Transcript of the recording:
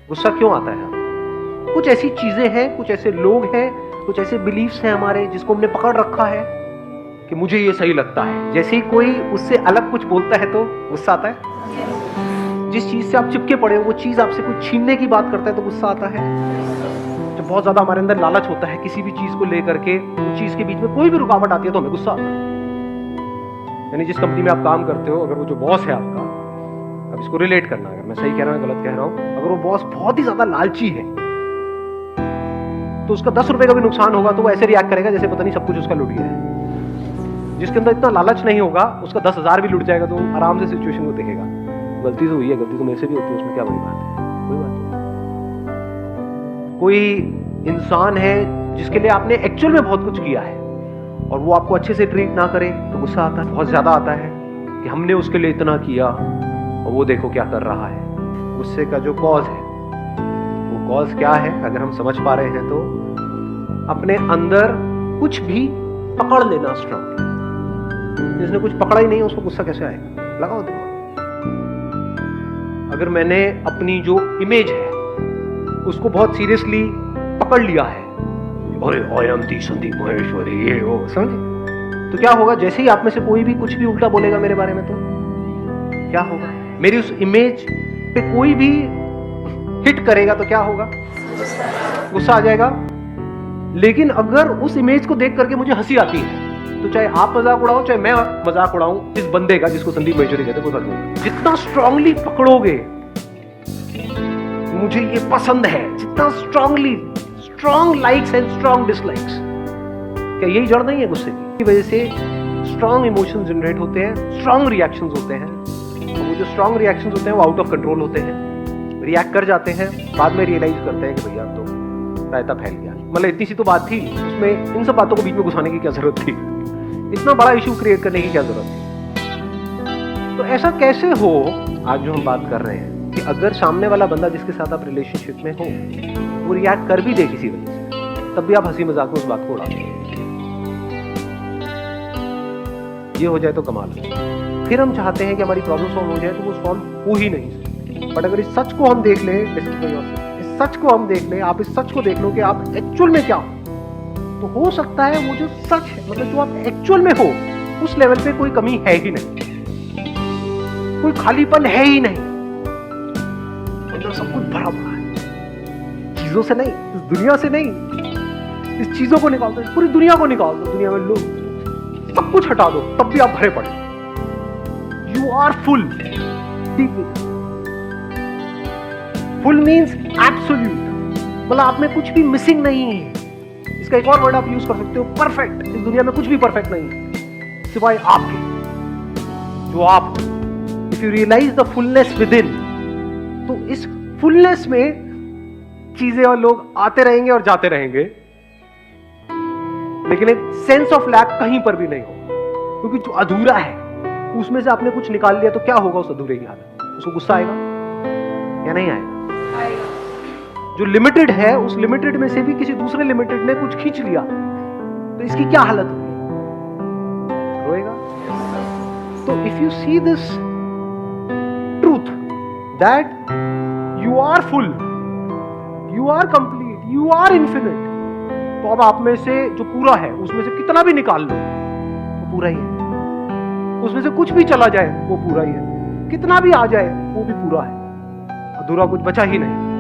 गुस्सा क्यों आता है? कुछ ऐसी चीजें हैं, कुछ ऐसे लोग हैं, कुछ ऐसे बिलीफ्स हैं हमारे जिसको हमने पकड़ रखा है कि मुझे ये सही लगता है। जैसे ही कोई उससे अलग कुछ बोलता है तो गुस्सा आता है। जिस चीज से आप चिपके पड़े हो वो चीज आपसे कुछ छीनने की बात करता है तो गुस्सा आता है। जब बहुत ज्यादा हमारे अंदर लालच होता है किसी भी चीज को लेकर के, उस चीज के बीच में कोई भी रुकावट आती है तो हमें गुस्सा आता है। यानी जिस कंपनी में आप काम करते हो, अगर वो जो बॉस है आपका, अब इसको रिलेट करना, अगर मैं सही कह रहा हूँ गलत कह रहा हूँ, अगर वो बॉस बहुत ही ज्यादा लालची है तो उसका 10 रुपए का भी नुकसान होगा तो वो ऐसे रिएक्ट करेगा जैसे पता नहीं सब कुछ उसका लुट गया है। जिसके अंदर इतना लालच नहीं होगा, उसका 10,000 भी लुट जाएगा तो आराम से सिचुएशन को देखेगा, गलती तो हुई है, गलती तो मेरे से भी होती है, उसमें क्या बड़ी बात है, कोई बात नहीं। कोई इंसान है जिसके लिए आपने एक्चुअल में बहुत कुछ किया है और वो आपको अच्छे से ट्रीट ना करे तो गुस्सा आता है, बहुत ज्यादा आता है कि हमने उसके लिए इतना किया और वो देखो क्या कर रहा है। गुस्से का जो कॉज है, वो कॉज क्या है अगर हम समझ पा रहे हैं तो अपने अंदर कुछ भी पकड़ लेना स्ट्रांग। जिसने कुछ पकड़ा ही नहीं उसको गुस्सा कैसे आएगा? लगाओ दिमाग। अगर मैंने अपनी जो इमेज है उसको बहुत सीरियसली पकड़ लिया है, अरे I am the Sandeep Maheshwari, ये वो, समझे? तो क्या होगा? जैसे ही आप में से कोई भी कुछ भी उल्टा बोलेगा मेरे बारे में तो क्या होगा? मेरी उस इमेज पे कोई भी हिट करेगा तो क्या होगा? गुस्सा आ जाएगा। लेकिन अगर उस इमेज को देख करके मुझे हंसी आती है तो चाहे आप मजाक उड़ाओ चाहे मैं मजाक उड़ाऊं, इस बंदे का जिसको संदीप महेश्वरी कहते हैं कोई फर्क नहीं। जितना स्ट्रांगली पकड़ोगे मुझे ये पसंद है, जितना strongly, strong likes and strong dislikes, क्या यही जड़ नहीं है गुस्से की? वजह से स्ट्रांग इमोशंस जनरेट होते हैं, स्ट्रांग रिएक्शंस होते हैं। और वो जो स्ट्रांग रिएक्शंस होते हैं वो आउट ऑफ कंट्रोल होते हैं, रिएक्ट कर जाते हैं, बाद में रियलाइज करते हैं कि भैया तो रायता फैल गया। मतलब इतनी सी तो बात थी, उसमें इन सब बातों को बीच में घुसाने की क्या जरूरत थी? इतना बड़ा इशू क्रिएट करने की क्या जरूरत थी? तो ऐसा कैसे हो, आज जो हम बात कर रहे हैं कि अगर सामने वाला बंदा जिसके साथ आप रिलेशनशिप में हो वो रिएक्ट कर भी दे किसी वजह से, तब भी आप हंसी मजाक में उस बात को उड़ा दो, ये हो जाए तो कमाल है। फिर हम चाहते हैं कि हमारी प्रॉब्लम सॉल्व हो जाए तो वो सॉल्व हो ही नहीं सकती। बट अगर इस सच को हम देख लें, इस सच को हम देख लें, आप इस सच को देख लो कि आप एक्चुअल में क्या हो, तो हो सकता है वो जो सच है, मतलब जो आप एक्चुअल में हो, उस लेवल पे कोई कमी है ही नहीं, कोई खालीपन है ही नहीं, मतलब सब कुछ भरा पड़ा है। चीजों से नहीं, इस दुनिया से नहीं, इस चीजों को निकाल दो, पूरी दुनिया को निकाल दो, दुनिया में लोग सब कुछ हटा दो, तब भी आप भरे पड़े। You are full. Full means absolute, मतलब आप में कुछ भी मिसिंग नहीं है। इसका एक और वर्ड आप यूज कर सकते हो, परफेक्ट। इस दुनिया में कुछ भी परफेक्ट नहीं है सिवाय आपके, जो आप। If you realise the fullness within, तो इस फुलनेस में चीजें और लोग आते रहेंगे और जाते रहेंगे, लेकिन एक सेंस ऑफ लैक कहीं पर भी नहीं होगा, क्योंकि जो अधूरा है उसमें से आपने कुछ निकाल लिया तो क्या होगा उस अधूरे की हालत? उसको गुस्सा आएगा या नहीं आएगा? जो लिमिटेड है उस लिमिटेड में से भी किसी दूसरे लिमिटेड ने कुछ खींच लिया तो इसकी क्या हालत होगी? रोएगा। तो if you see this truth that you are full, you are complete, you are infinite, तो अब आप में से जो पूरा है उसमें से कितना भी निकाल लो वो पूरा ही है, उसमें से कुछ भी चला जाए वो पूरा ही है, कितना भी आ जाए वो भी पूरा है, अधूरा कुछ बचा ही नहीं।